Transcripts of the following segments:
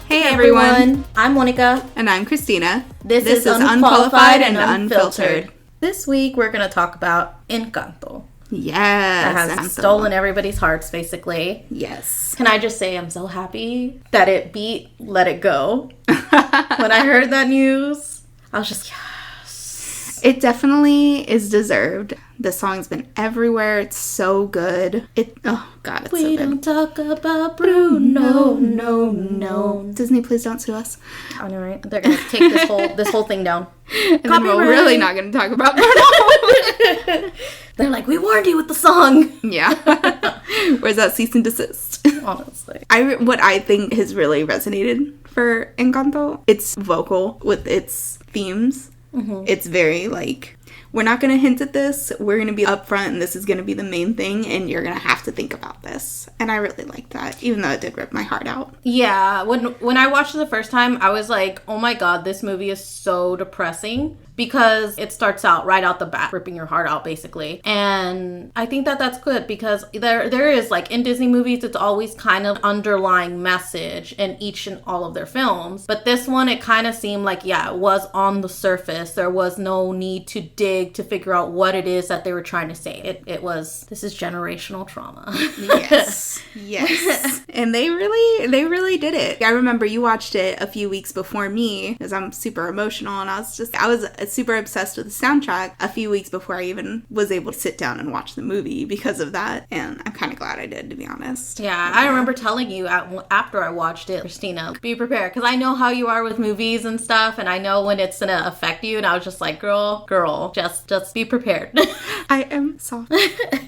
Hey everyone. I'm Monica. And I'm Christina. This is Unqualified and Unfiltered. This week we're going to talk about Encanto. Yes. That has stolen everybody's hearts, basically. Yes. Can I just say I'm so happy that it beat Let It Go. When I heard that news, I was just, yes. It definitely is deserved. The song's been everywhere. It's so good. Oh, God, it's so good. We don't talk about Bruno, no. Disney, please don't sue us. I know, right? They're going to take this whole thing down. And then we're really not going to talk about Bruno. They're like, we warned you with the song. Yeah. Where's that cease and desist? Honestly. What I think has really resonated for Encanto, it's vocal with its themes. Mm-hmm. It's very we're not going to hint at this. We're going to be upfront and this is going to be the main thing and you're going to have to think about this. And I really like that, even though it did rip my heart out. Yeah. When I watched it the first time, I was like, oh my God, this movie is so depressing. Because it starts out right out the bat, ripping your heart out, basically. And I think that that's good because there is, in Disney movies, it's always kind of underlying message in each and all of their films. But this one, it kind of seemed like, it was on the surface. There was no need to dig to figure out what it is that they were trying to say. This is generational trauma. Yes. Yes. And they really did it. I remember you watched it a few weeks before me because I'm super emotional and I was super obsessed with the soundtrack a few weeks before I even was able to sit down and watch the movie because of that. And I'm kind of glad I did, to be honest. Yeah, I remember telling you after I watched it, Christina, be prepared. Because I know how you are with movies and stuff. And I know when it's going to affect you. And I was just like, girl, just be prepared. I am soft.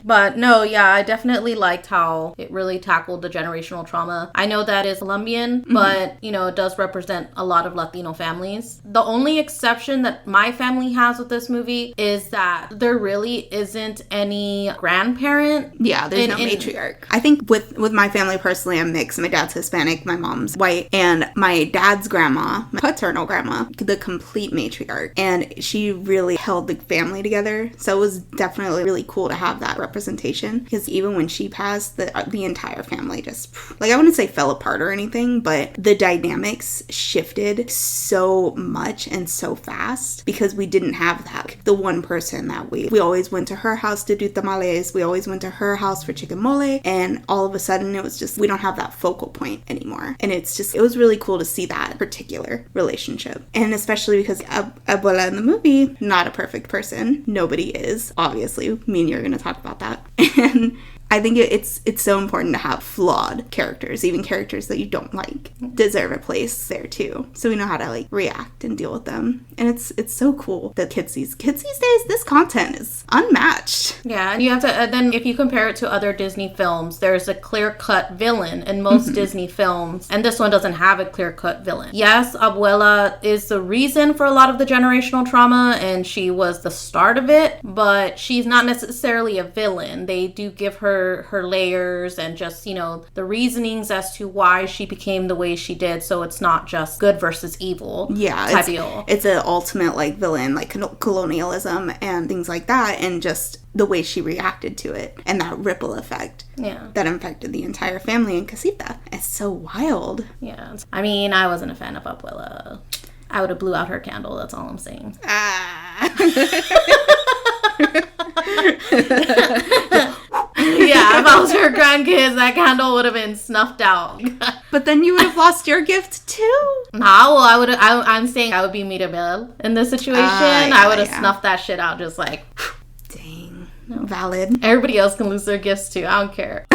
But no, I definitely liked how it really tackled the generational trauma. I know that is Colombian, but, it does represent a lot of Latino families. The only exception that my family has with this movie is that there really isn't any grandparent. Yeah, there's no matriarch. I think with my family personally, I'm mixed. My dad's Hispanic, my mom's white, and my dad's grandma, my paternal grandma, the complete matriarch, and she really held the family together. So it was definitely really cool to have that representation because even when she passed, the entire family just I wouldn't say fell apart or anything, but the dynamics shifted so much and so fast because we didn't have that. The one person that we always went to her house to do tamales, we always went to her house for chicken mole, and all of a sudden it was just, we don't have that focal point anymore. And it was really cool to see that particular relationship. And especially because Abuela in the movie, not a perfect person. Nobody is. Obviously, me and you are going to talk about that. And I think it's so important to have flawed characters, even characters that you don't like, deserve a place there too. So we know how to react and deal with them. And it's so cool that kids these days, this content is unmatched. Yeah, and you have to, then if you compare it to other Disney films, there's a clear-cut villain in most Disney films, and this one doesn't have a clear-cut villain. Yes, Abuela is the reason for a lot of the generational trauma, and she was the start of it, but she's not necessarily a villain. They do give her layers and just, the reasonings as to why she became the way she did, so it's not just good versus evil type deal. It's an ultimate villain, colonialism and things like that, and just the way she reacted to it and that ripple effect that infected the entire family in Casita. It's so wild. Yeah. I mean, I wasn't a fan of Abuela. I would have blew out her candle, that's all I'm saying. Yeah, if I was her grandkids, that candle would have been snuffed out. But then you would have lost your gift too. Nah, well, I'm saying I would be Mirabel in this situation. I would have snuffed that shit out just dang. No. Valid. Everybody else can lose their gifts too. I don't care.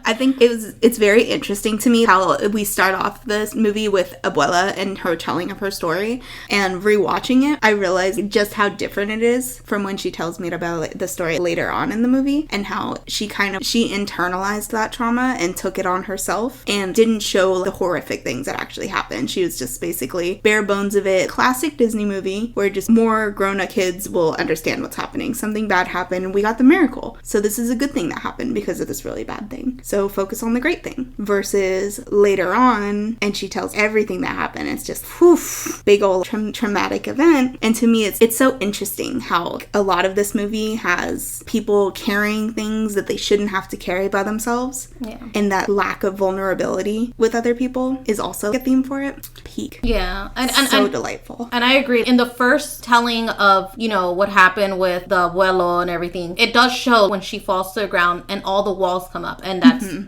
I think it's very interesting to me how we start off this movie with Abuela and her telling of her story, and rewatching it, I realized just how different it is from when she tells me about the story later on in the movie, and how she internalized that trauma and took it on herself and didn't show the horrific things that actually happened. She was just basically bare bones of it. Classic Disney movie where just more grown-up kids will understand what's happening. Something bad happened and we got the miracle. So this is a good thing that happened because with this really bad thing. So focus on the great thing. Versus later on, and she tells everything that happened. It's just, whew, big old traumatic event. And to me, it's so interesting how a lot of this movie has people carrying things that they shouldn't have to carry by themselves. Yeah. And that lack of vulnerability with other people is also a theme for it. Peak. Yeah. And so delightful. And I agree. In the first telling of, you know, what happened with the abuelo and everything, it does show when she falls to the ground and all the walls come up. And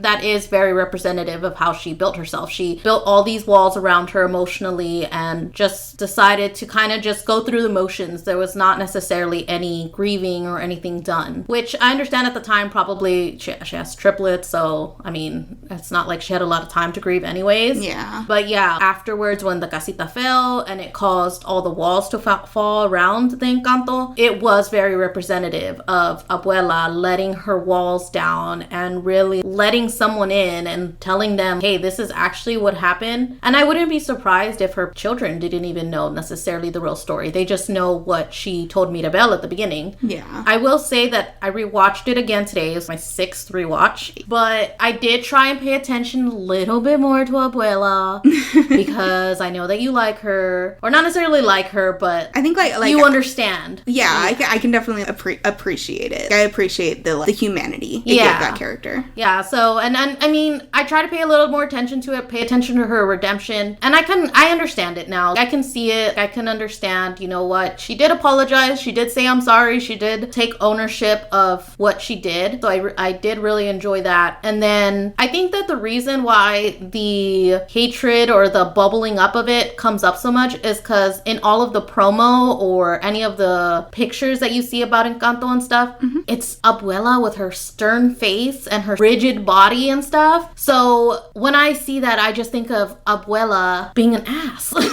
that is very representative of how she built herself. She built all these walls around her emotionally and just decided to kind of just go through the motions. There was not necessarily any grieving or anything done, which I understand at the time probably she has triplets. So, I mean, it's not like she had a lot of time to grieve anyways. Yeah. But yeah, afterwards when the casita fell and it caused all the walls to fall around the Encanto, it was very representative of Abuela letting her walls down and really letting someone in and telling them, hey, this is actually what happened. And I wouldn't be surprised if her children didn't even know necessarily the real story. They just know what she told Mirabel at the beginning. Yeah. I will say that I rewatched it again today. It was my 6th rewatch. But I did try and pay attention a little bit more to Abuela because I know that you like her. Or not necessarily like her, but I think like you understand. Yeah, I can definitely appreciate it. I appreciate the humanity they give that character. Yeah, so, and I mean, I try to pay a little more attention to it, pay attention to her redemption, and I understand it now. I can see it, I can understand, you know what, she did apologize, she did say I'm sorry, she did take ownership of what she did, so I did really enjoy that. And then, I think that the reason why the hatred or the bubbling up of it comes up so much is because in all of the promo or any of the pictures that you see about Encanto and stuff, it's Abuela with her stern face and her rigid body and stuff. So when I see that, I just think of Abuela being an ass. Like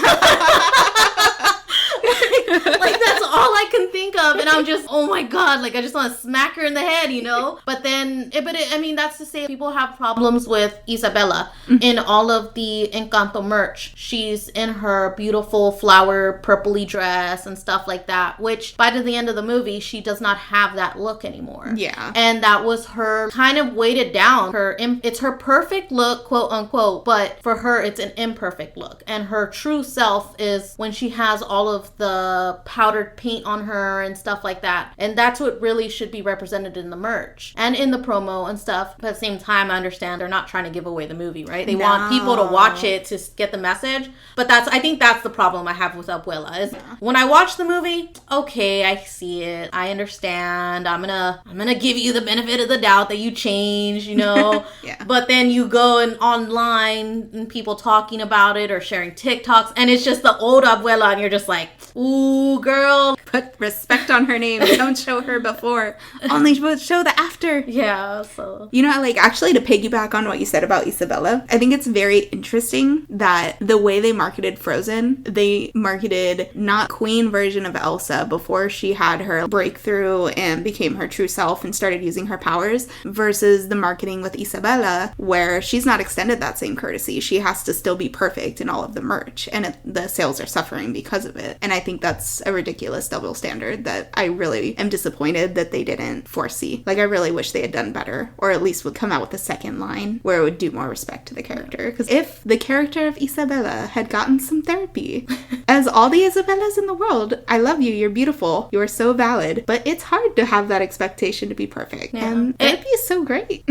that's all I can think of, and I'm just, oh my god, like I just want to smack her in the head, you know. But then, I mean, that's to say people have problems with Isabella in all of the Encanto merch. She's in her beautiful flower purpley dress and stuff like that, which by the end of the movie, she does not have that look anymore. Yeah, and that was her kind of weighted down. It's her perfect look, quote unquote, but for her, it's an imperfect look, and her true self is when she has all of the powdered paint on her and stuff like that. And that's what really should be represented in the merch and in the promo and stuff. But at the same time, I understand they're not trying to give away the movie, right? They want people to watch it to get the message. But I think that's the problem I have with Abuela is when I watch the movie, okay, I see it. I understand. I'm gonna give you the benefit of the doubt that you changed, you know? Yeah. But then you go and online and people talking about it or sharing TikToks and it's just the old Abuela and you're just like, ooh, girl. Put respect on her name. Don't show her before. Only show the after. Yeah, so. You know, like, actually, to piggyback on what you said about Isabella, I think it's very interesting that the way they marketed Frozen, they marketed not queen version of Elsa before she had her breakthrough and became her true self and started using her powers, versus the marketing with Isabella, where she's not extended that same courtesy. She has to still be perfect in all of the merch, and the sales are suffering because of it. And I think that's a ridiculous double standard that I really am disappointed that they didn't foresee. Like, I really wish they had done better, or at least would come out with a second line where it would do more respect to the character. Because if the character of Isabella had gotten some therapy, as all the Isabellas in the world, I love you, you're beautiful, you're so valid, but it's hard to have that expectation to be perfect. Yeah. And therapy is so great.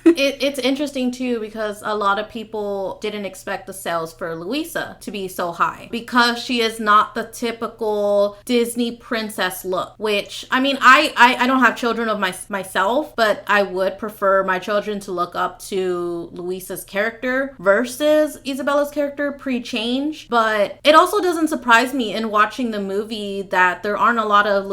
It's interesting too because a lot of people didn't expect the sales for Luisa to be so high because she is not the typical Disney princess look, which I mean I don't have children of myself, but I would prefer my children to look up to Luisa's character versus Isabella's character pre-change. But it also doesn't surprise me in watching the movie that there aren't a lot of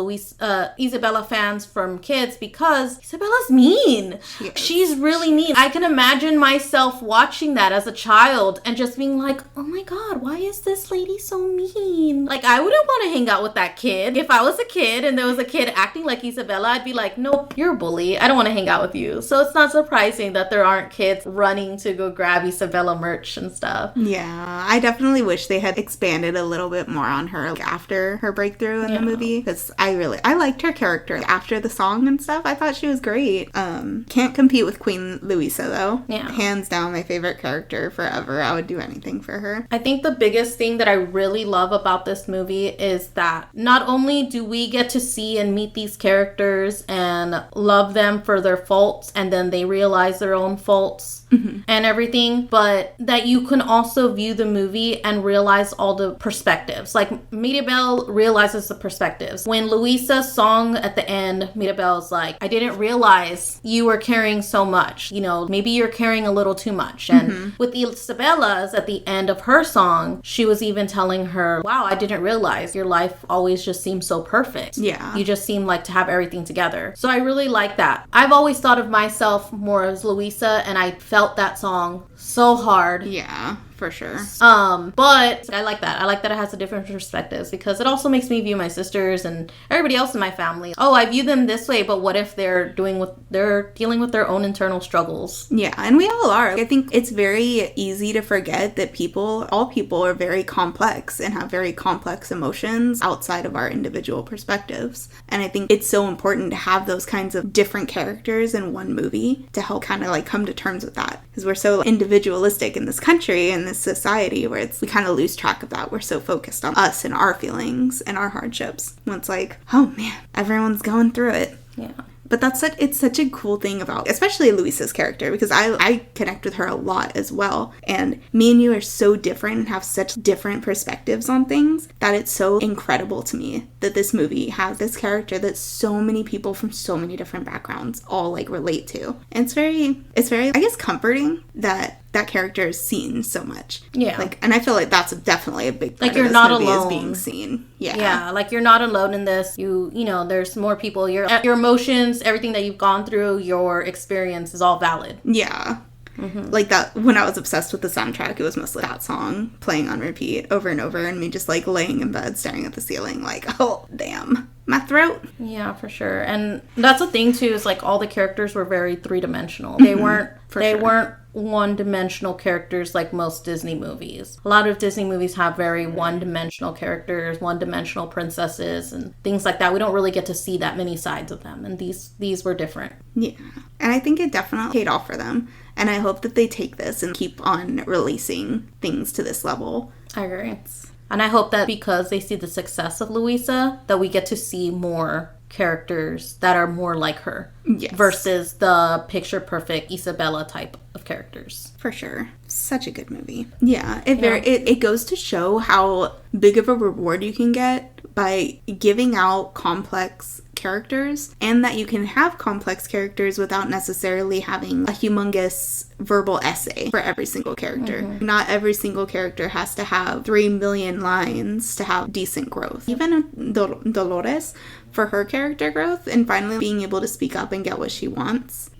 Isabella fans from kids because Isabella's mean. She's really mean. I can imagine myself watching that as a child and just being like, oh my god, why is this lady so mean? Like, I wouldn't want to hang out with that kid. if I was a kid and there was a kid acting like Isabella, I'd be like, nope, you're a bully. I don't want to hang out with you. So it's not surprising that there aren't kids running to go grab Isabella merch and stuff. Yeah, I definitely wish they had expanded a little bit more on her after her breakthrough in the movie, because I liked her character after the song and stuff. I thought she was great. Can't compete with Queen Luisa though. Yeah. Hands down my favorite character forever. I would do anything for her. I think the biggest thing that I really love about this movie is that not only do we get to see and meet these characters and love them for their faults, and then they realize their own faults and everything, but that you can also view the movie and realize all the perspectives. Like, Mirabel realizes the perspectives. When Luisa's song at the end, Mirabel's like, I didn't realize you were carrying so much. You know, maybe you're carrying a little too much. And with the Isabella's at the end of her song, she was even telling her, wow, I didn't realize your life always just seems so perfect. Yeah. You just seem like to have everything together. So I really like that. I've always thought of myself more as Luisa, and I felt that song so hard. Yeah, for sure. But I like that. I like that it has a different perspectives, because it also makes me view my sisters and everybody else in my family. Oh, I view them this way, but what if they're dealing with their own internal struggles? Yeah, and we all are. I think it's very easy to forget that all people are very complex and have very complex emotions outside of our individual perspectives. And I think it's so important to have those kinds of different characters in one movie to help kind of like come to terms with that. Because we're so individualistic in this country and this society where we kind of lose track of that. We're so focused on us and our feelings and our hardships. When it's like, oh man, everyone's going through it. Yeah. But it's such a cool thing about, especially Luisa's character, because I connect with her a lot as well. And me and you are so different and have such different perspectives on things that it's so incredible to me that this movie has this character that so many people from so many different backgrounds all like relate to. And it's very, I guess, comforting that character is seen so much. Yeah. Like, and I feel like that's definitely a big part like you're of this not movie alone. is being seen. Yeah. Yeah, like you're not alone in this. You know, there's more people. Your emotions, everything that you've gone through, your experience is all valid. Yeah. Like that, when I was obsessed with the soundtrack, it was mostly that song playing on repeat over and over, and me just like laying in bed staring at the ceiling like, oh damn, my throat. Yeah, for sure. And that's the thing too, is like all the characters were very three-dimensional. They weren't one-dimensional characters like most Disney movies. A lot of Disney movies have very one-dimensional characters, one-dimensional princesses and things like that. We don't really get to see that many sides of them, and these were different. Yeah, and I think it definitely paid off for them, and I hope that they take this and keep on releasing things to this level. I agree. And I hope that because they see the success of Luisa, that we get to see more characters that are more like her. Yes. Versus the picture-perfect Isabella type of characters. For sure. Such a good movie. Yeah, it goes to show how big of a reward you can get by giving out complex characters, and that you can have complex characters without necessarily having a humongous verbal essay for every single character. Not every single character has to have 3 million lines to have decent growth. Even Dolores, for her character growth and finally being able to speak up and get what she wants,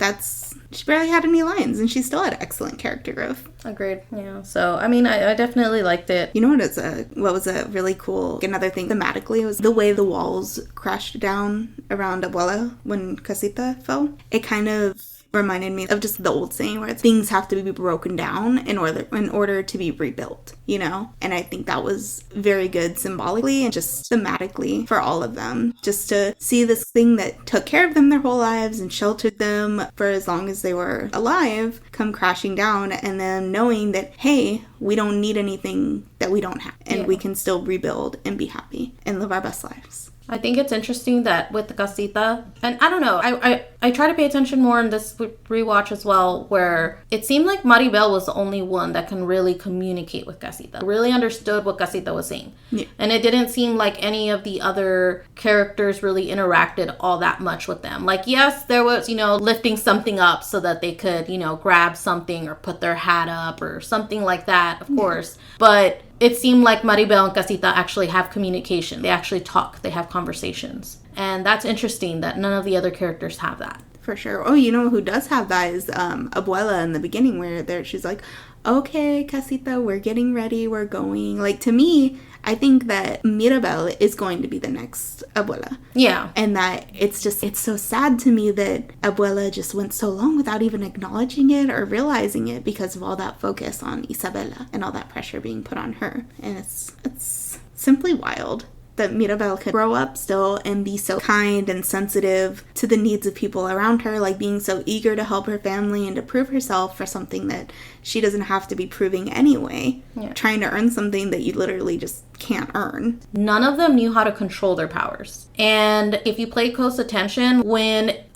she barely had any lines and she still had excellent character growth. Agreed. Yeah. So, I mean, I definitely liked it. You know what was a really cool, another thing thematically, was the way the walls crashed down around Abuela when Casita fell. It kind of reminded me of just the old saying where things have to be broken down in order to be rebuilt, you know? And I think that was very good symbolically and just thematically for all of them. Just to see this thing that took care of them their whole lives and sheltered them for as long as they were alive come crashing down, and then knowing that, hey, we don't need anything that we don't have, and we can still rebuild and be happy and live our best lives. I think it's interesting that with the Casita, and I don't know, I try to pay attention more in this rewatch as well, where it seemed like Maribel was the only one that can really communicate with Casita, really understood what Casita was saying. Yeah. And it didn't seem like any of the other characters really interacted all that much with them. Like, yes, there was, lifting something up so that they could, grab something or put their hat up or something like that, of course. But it seemed like Maribel and Casita actually have communication. They actually talk. They have conversations. And that's interesting that none of the other characters have that. For sure. Oh, you know who does have that is Abuela in the beginning, where she's like, okay, Casita, we're getting ready, we're going. Like, to me, I think that Mirabel is going to be the next Abuela. Yeah. And that it's so sad to me that Abuela just went so long without even acknowledging it or realizing it because of all that focus on Isabela and all that pressure being put on her. And it's simply wild that Mirabel could grow up still and be so kind and sensitive to the needs of people around her, like being so eager to help her family and to prove herself for something that she doesn't have to be proving anyway. Yeah. Trying to earn something that you literally just can't earn. None of them knew how to control their powers. And if you pay close attention,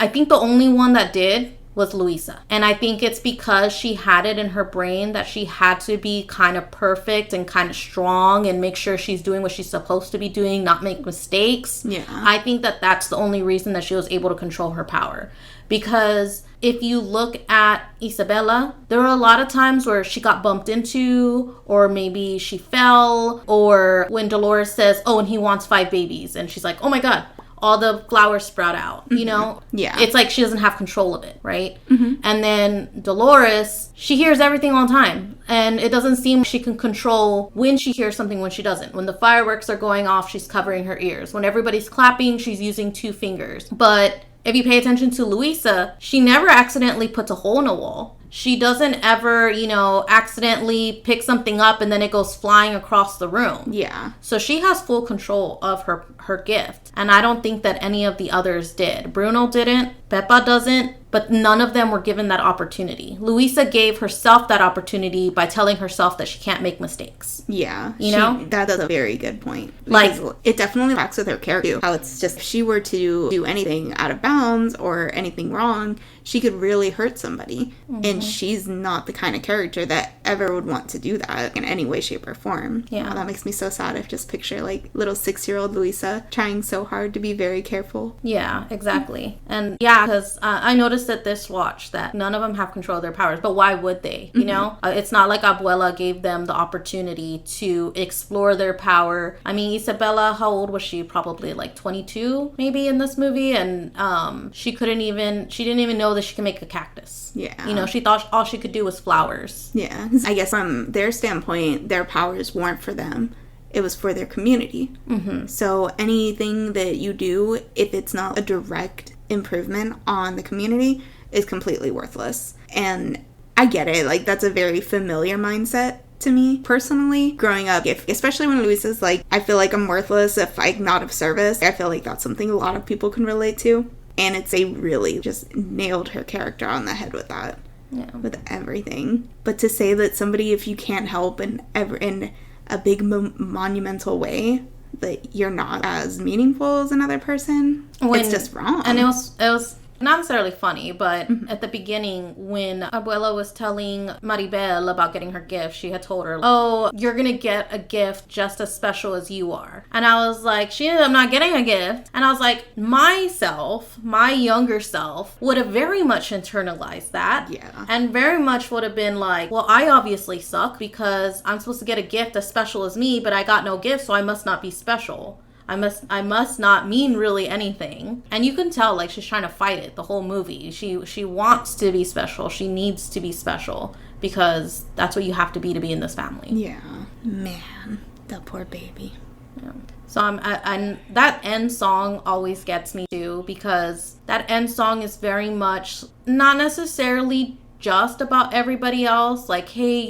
I think the only one that did was Luisa. And I think it's because she had it in her brain that she had to be kind of perfect and kind of strong and make sure she's doing what she's supposed to be doing, not make mistakes. Yeah. I think that that's the only reason that she was able to control her power. Because if you look at Isabela, there were a lot of times where she got bumped into, or maybe she fell, or when Dolores says, oh, and he wants 5 babies. And she's like, oh my God. All the flowers sprout out, you know? Yeah. It's like she doesn't have control of it, right? Mm-hmm. And then Dolores, she hears everything all the time. And it doesn't seem she can control when she hears something, when she doesn't. When the fireworks are going off, she's covering her ears. When everybody's clapping, she's using 2 fingers. But if you pay attention to Luisa, she never accidentally puts a hole in a wall. She doesn't ever, accidentally pick something up and then it goes flying across the room. Yeah. So she has full control of her gift. And I don't think that any of the others did. Bruno didn't. Pepa doesn't. But none of them were given that opportunity. Luisa gave herself that opportunity by telling herself that she can't make mistakes. Yeah. You know? That is a very good point. Like, it definitely tracks with her character. How it's just, if she were to do anything out of bounds or anything wrong, she could really hurt somebody. Mm-hmm. And she's not the kind of character that ever would want to do that in any way, shape, or form. Yeah. Oh, that makes me so sad. I just picture, like, little 6-year-old Luisa trying so hard to be very careful. Yeah, exactly. And yeah, because I noticed at this watch that none of them have control of their powers, but why would they? You know, it's not like Abuela gave them the opportunity to explore their power. I mean, Isabela, how old was she? Probably like 22 maybe in this movie, and she didn't even know that she could make a cactus. Yeah. She thought all she could do was flowers. Yeah. I guess from their standpoint, their powers weren't for them. It was for their community. Mm-hmm. So anything that you do, if it's not a direct improvement on the community, is completely worthless. And I get it. Like, that's a very familiar mindset to me personally growing up, especially when Luisa's like, I feel like I'm worthless if I'm not of service. I feel like that's something a lot of people can relate to. And they really just nailed her character on the head with that. Yeah. With everything. But to say that somebody, if you can't help in a big monumental way, that you're not as meaningful as another person, it's just wrong. And it was not necessarily funny, but at the beginning, when Abuela was telling Maribel about getting her gift, she had told her, oh, you're gonna get a gift just as special as you are. And I was like, she ended up not getting a gift. And I was like, my younger self would have very much internalized that. Yeah. And very much would have been like, well, I obviously suck because I'm supposed to get a gift as special as me, but I got no gift, so I must not be special. I must not mean really anything. And you can tell, like, she's trying to fight it the whole movie. She wants to be special. She needs to be special because that's what you have to be in this family. Yeah. Man, the poor baby. Yeah. So and that end song always gets me too, because that end song is very much not necessarily just about everybody else, like, hey,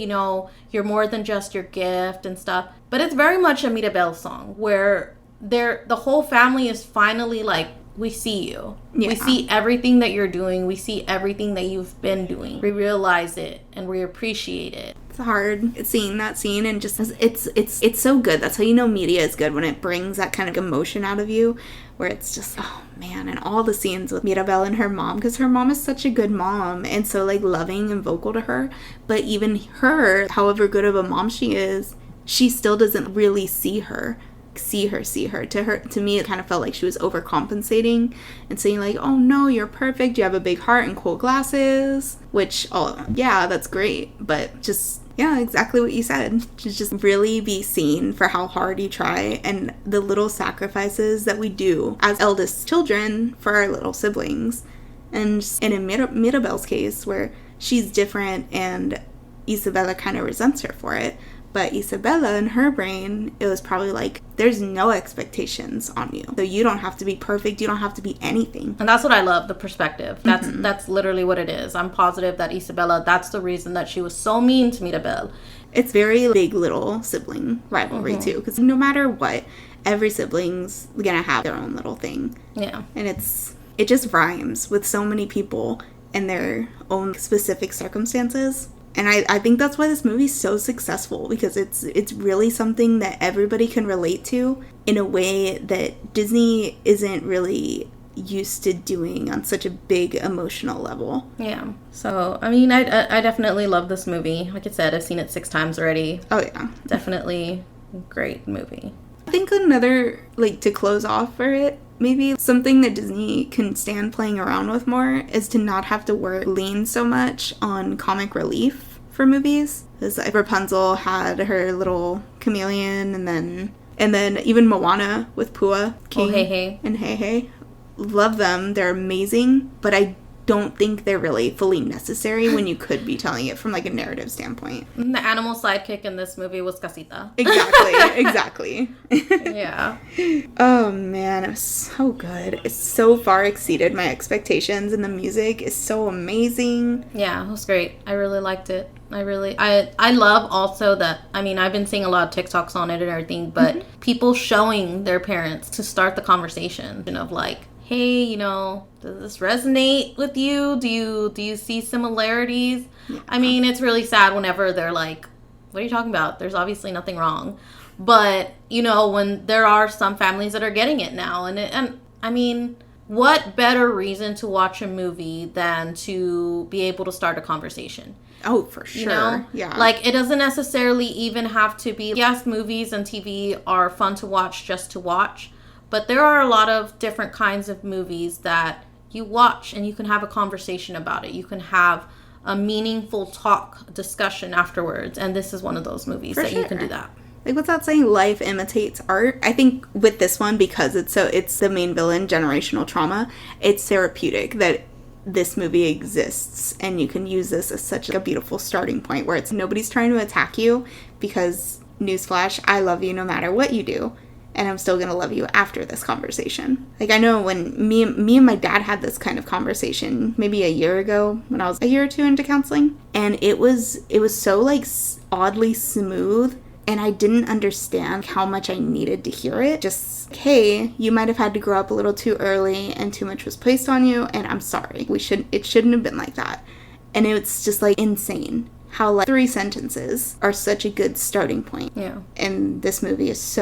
you're more than just your gift and stuff, but it's very much a Mirabel song where the whole family is finally like, we see you. Yeah. We see everything that you're doing. We see everything that you've been doing. We realize it and we appreciate it. It's hard seeing that scene, and just it's so good. That's how you know media is good, when it brings that kind of emotion out of you, where it's just, oh man. And all the scenes with Mirabel and her mom, because her mom is such a good mom and so like loving and vocal to her, but even her, however good of a mom she is, she still doesn't really see her. To me, it kind of felt like she was overcompensating and saying like, oh no, you're perfect, you have a big heart and cool glasses, which, oh yeah, that's great, but just, yeah, exactly what you said, to just really be seen for how hard you try and the little sacrifices that we do as eldest children for our little siblings. And in Mirabel's case, where she's different and Isabella kind of resents her for it, but Isabella, in her brain, it was probably like, there's no expectations on you. So you don't have to be perfect. You don't have to be anything. And that's what I love, the perspective. That's literally what it is. I'm positive that Isabella, that's the reason that she was so mean to Mirabel. It's very big little sibling rivalry, too. Because no matter what, every sibling's going to have their own little thing. Yeah. And it just rhymes with so many people and their own specific circumstances. And I think that's why this movie's so successful, because it's really something that everybody can relate to in a way that Disney isn't really used to doing on such a big emotional level. Yeah. So, I mean, I definitely love this movie. Like I said, I've seen it 6 times already. Oh, yeah. Definitely a great movie. I think another, like, to close off for it, maybe something that Disney can stand playing around with more is to not have to lean so much on comic relief for movies. Because like Rapunzel had her little chameleon, and then even Moana with Pua King and Hey Hey. Love them. They're amazing, but I don't think they're really fully necessary when you could be telling it from like a narrative standpoint. The animal sidekick in this movie was Casita. Exactly. Yeah. Oh man, it was so good. It so far exceeded my expectations, and the music is so amazing. Yeah, it was great. I really liked it. I love also that, I mean, I've been seeing a lot of TikToks on it and everything, but people showing their parents to start the conversation of like, hey, you know, does this resonate with you? Do you see similarities? Yeah. I mean, it's really sad whenever they're like, what are you talking about? There's obviously nothing wrong. But, you know, when there are some families that are getting it now. And I mean, what better reason to watch a movie than to be able to start a conversation? Oh, for sure. You know? Yeah. Like, it doesn't necessarily even have to be, yes, movies and TV are fun to watch just to watch. But there are a lot of different kinds of movies that you watch and you can have a conversation about it. You can have a meaningful discussion afterwards. And this is one of those movies that you can do that. Like, what's that saying? Life imitates art. I think with this one, because it's the main villain, generational trauma, it's therapeutic that this movie exists. And you can use this as such a beautiful starting point where it's nobody's trying to attack you, because, newsflash, I love you no matter what you do. And I'm still going to love you after this conversation. Like, I know when me and my dad had this kind of conversation maybe a year ago when I was a year or two into counseling. And it was so, like, oddly smooth. And I didn't understand how much I needed to hear it. Just, hey, you might have had to grow up a little too early and too much was placed on you. And I'm sorry. It shouldn't have been like that. And it's just, like, insane how, like, 3 sentences are such a good starting point. Yeah. And this movie is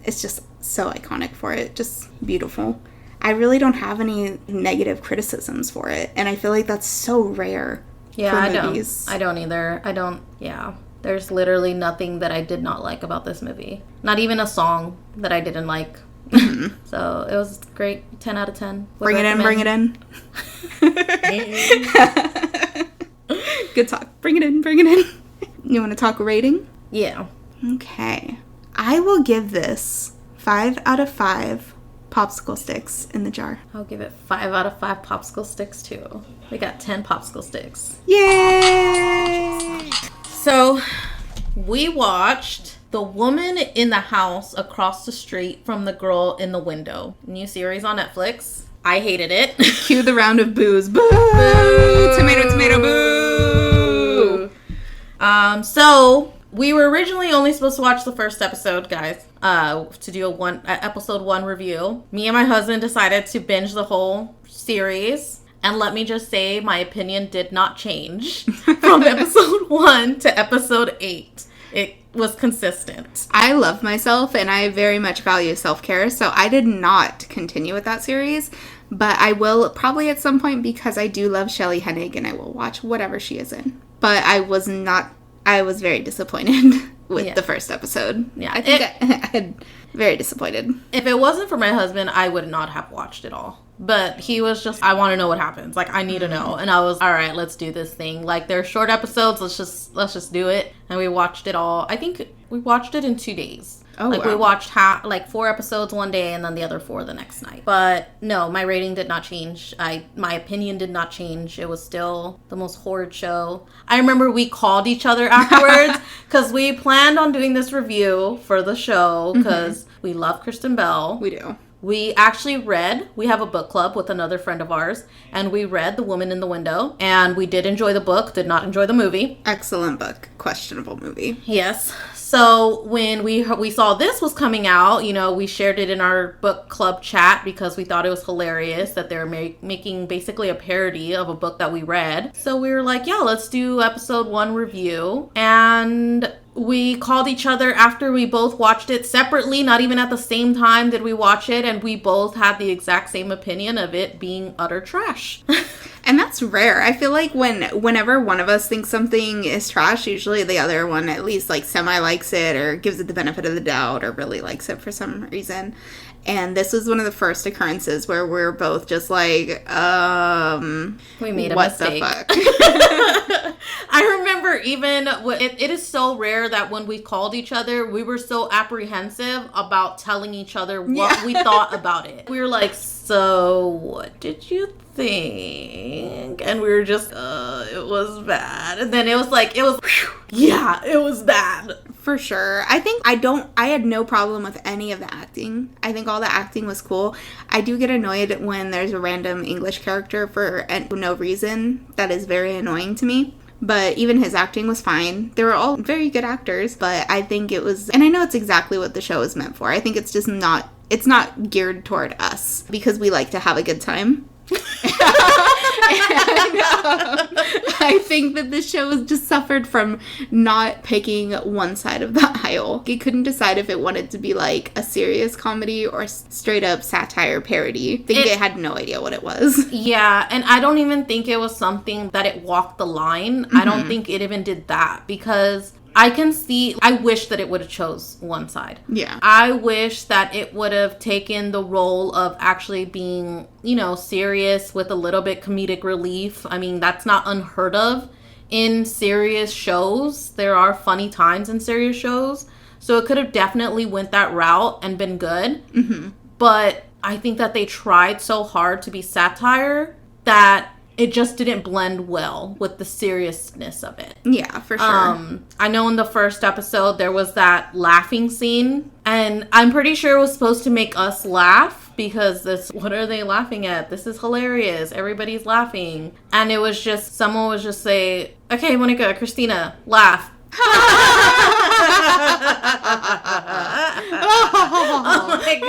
it's just so iconic for it. Just beautiful. I really don't have any negative criticisms for it. And I feel like that's so rare for movies. I don't either. There's literally nothing that I did not like about this movie. Not even a song that I didn't like. Mm-hmm. So it was great. 10 out of 10. Bring it in. Good talk. Bring it in. You want to talk rating? Yeah. Okay. I will give this 5 out of 5 popsicle sticks in the jar. I'll give it 5 out of 5 popsicle sticks too. We got 10 popsicle sticks. Yay! So, we watched The Woman in the House Across the Street from the Girl in the Window. New series on Netflix. I hated it. Cue the round of boos. Boo! Boo! Tomato, boo! So, we were originally only supposed to watch the first episode, guys, to do episode 1 review. Me and my husband decided to binge the whole series. And let me just say, my opinion did not change from episode 1 to episode 8. It was consistent. I love myself, and I very much value self-care, so I did not continue with that series. But I will probably at some point, because I do love Shelley Hennig, and I will watch whatever she is in. But I was very disappointed with the first episode. Yeah. I think I had very disappointed. If it wasn't for my husband, I would not have watched it all. But he was just, I want to know what happens. Like, I need to know. And I was, all right, let's do this thing. Like, they're short episodes. Let's just do it. And we watched it all. I think we watched it in 2 days. Oh, like, wow. we watched 4 episodes one day and then the other 4 the next night. But no, my rating did not change. My opinion did not change. It was still the most horrid show. I remember we called each other afterwards because we planned on doing this review for the show because we love Kristen Bell. We do. We actually we have a book club with another friend of ours, and we read The Woman in the Window, and we did enjoy the book, did not enjoy the movie. Excellent book. Questionable movie. Yes. So when we saw this was coming out, we shared it in our book club chat because we thought it was hilarious that they were making basically a parody of a book that we read. So we were like, yeah, let's do episode 1 review. And we called each other after we both watched it separately, not even at the same time did we watch it, and we both had the exact same opinion of it being utter trash. And that's rare. I feel like whenever one of us thinks something is trash, usually the other one at least like semi likes it or gives it the benefit of the doubt or really likes it for some reason. And this was one of the first occurrences where we're both just like, we made a what mistake. The fuck? I remember even, it is so rare that when we called each other, we were so apprehensive about telling each other what we thought about it. We were like, so what did you think? And we were just, it was bad. And then it was like, it was bad. For sure. I had no problem with any of the acting. I think all the acting was cool. I do get annoyed when there's a random English character for no reason. That is very annoying to me. But even his acting was fine. They were all very good actors, but I think it was, and I know it's exactly what the show is meant for. I think it's just not, it's not geared toward us because we like to have a good time. I think that the show has just suffered from not picking one side of the aisle. It couldn't decide if it wanted to be like a serious comedy or straight up satire parody. I think it had no idea what it was. Yeah, and I don't even think it was something that it walked the line. I don't think it even did that because I wish that it would have chose one side. Yeah. I wish that it would have taken the role of actually being, serious with a little bit comedic relief. I mean, that's not unheard of in serious shows. There are funny times in serious shows. So it could have definitely went that route and been good. Mm-hmm. But I think that they tried so hard to be satire that it just didn't blend well with the seriousness of it. Yeah, for sure. I know in the first episode there was that laughing scene, and I'm pretty sure it was supposed to make us laugh because what are they laughing at? This is hilarious. Everybody's laughing. And it was just, someone was just say, okay, Monica, Christina, laugh. Oh my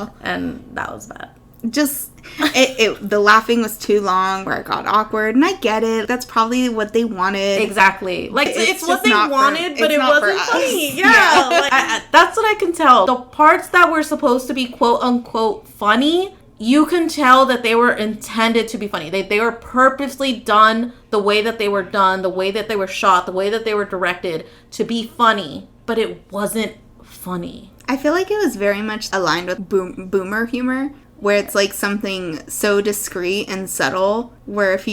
God. And that was bad. Just the laughing was too long where it got awkward, and I get it. That's probably what they wanted. Exactly. Like it's what they wanted, but it wasn't wasn't funny. Yeah. Like, that's what I can tell. The parts that were supposed to be quote unquote funny, you can tell that they were intended to be funny. They were purposely done the way that they were done, the way that they were shot, the way that they were directed to be funny, but it wasn't funny. I feel like it was very much aligned with boomer humor, where it's like something so discreet and subtle where if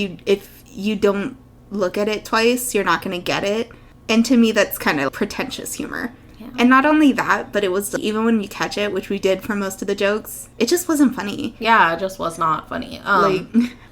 you don't look at it twice, you're not going to get it. And to me, that's kind of pretentious humor. Yeah. And not only that, but it was, even when you catch it, which we did for most of the jokes, it just wasn't funny. Yeah, it just was not funny.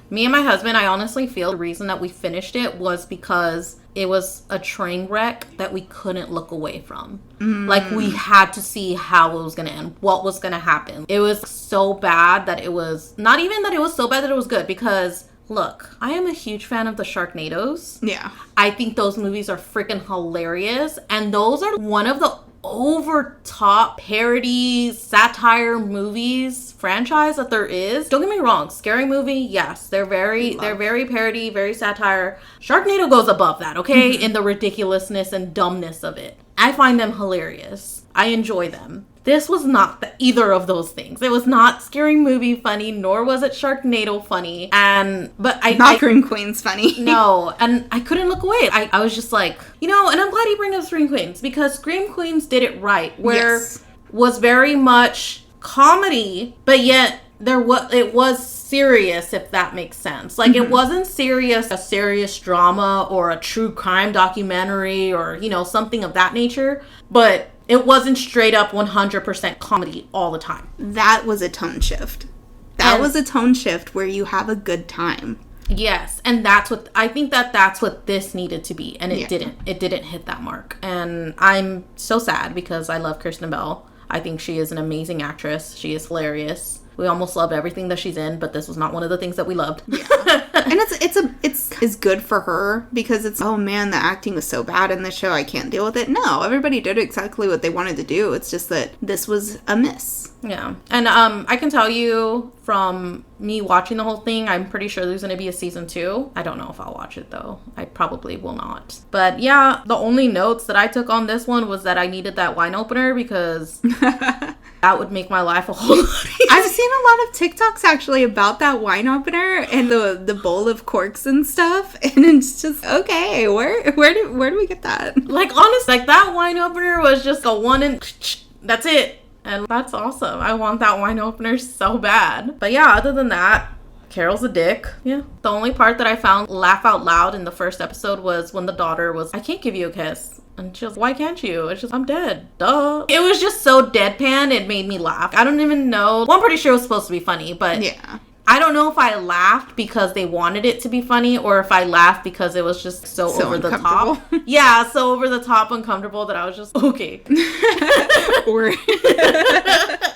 Me and my husband, I honestly feel the reason that we finished it was because it was a train wreck that we couldn't look away from. Like, we had to see how it was going to end, what was going to happen. It was so bad that it was, not even that it was so bad that it was good, because, look, I am a huge fan of the Sharknadoes. Yeah. I think those movies are freaking hilarious, and those are one of the over-top parody satire movies franchise that there is. Don't get me wrong, Scary Movie, yes, they're very parody, very satire. Sharknado goes above that, okay, in the ridiculousness and dumbness of it. I find them hilarious. I enjoy them. This was not either of those things. It was not Scary Movie funny, nor was it Sharknado funny. Not Scream Queens funny. No, and I couldn't look away. I was just like, and I'm glad you bring up Scream Queens, because Scream Queens did it right, where was very much comedy, but yet it was serious, if that makes sense. Like, it wasn't a serious drama or a true crime documentary or, you know, something of that nature. But it wasn't straight up 100% comedy all the time. That was a tone shift. That was a tone shift where you have a good time. Yes, and that's what this needed to be, and it didn't hit that mark. And I'm so sad because I love Kristen Bell. I think she is an amazing actress. She is hilarious. We almost loved everything that she's in, but this was not one of the things that we loved. Yeah. And it's good for her because it's, oh man, the acting was so bad in this show, I can't deal with it. No, everybody did exactly what they wanted to do. It's just that this was a miss. Yeah. And I can tell you from me watching the whole thing, I'm pretty sure there's going to be a season 2. I don't know if I'll watch it though. I probably will not. But yeah, the only notes that I took on this one was that I needed that wine opener because that would make my life a whole lot easier. I've seen a lot of TikToks actually about that wine opener and the bowl of corks and stuff, and it's just, okay, where do we get that? Like, honestly, like that wine opener was just a one and that's it. And that's awesome. I want that wine opener so bad. But yeah, other than that, Carol's a dick. Yeah. The only part that I found laugh out loud in the first episode was when the daughter was, I can't give you a kiss. And she was, why can't you? It's just, I'm dead. Duh. It was just so deadpan, it made me laugh. I don't even know. Well, I'm pretty sure it was supposed to be funny, but yeah. I don't know if I laughed because they wanted it to be funny or if I laughed because it was just so over the top. Yeah, so over the top uncomfortable that I was just, okay.